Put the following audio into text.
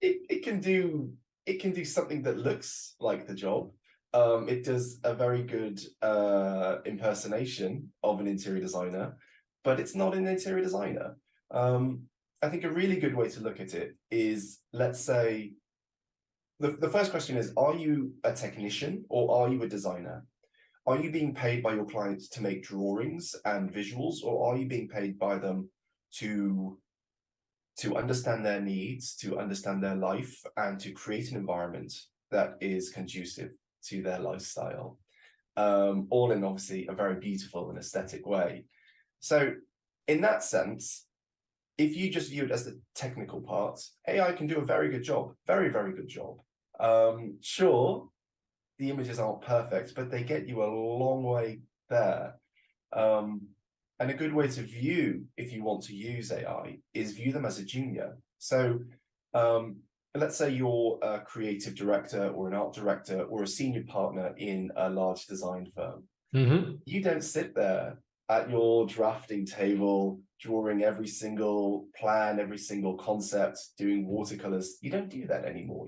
it can do something that looks like the job. It does a very good impersonation of an interior designer, but it's not an interior designer. Um, I think a really good way to look at it is, let's say, the first question is, are you a technician or are you a designer? Are you being paid by your clients to make drawings and visuals, or are you being paid by them to understand their needs, to understand their life, and to create an environment that is conducive to their lifestyle? All in obviously a very beautiful and aesthetic way. So in that sense, if you just view it as the technical part, AI can do a very good job, very, very good job. Sure, the images aren't perfect, but they get you a long way there. Um, and a good way to view, if you want to use AI, is view them as a junior. So um, let's say you're a creative director or an art director or a senior partner in a large design firm. You don't sit there at your drafting table, drawing every single plan, every single concept, doing watercolors. You don't do that anymore.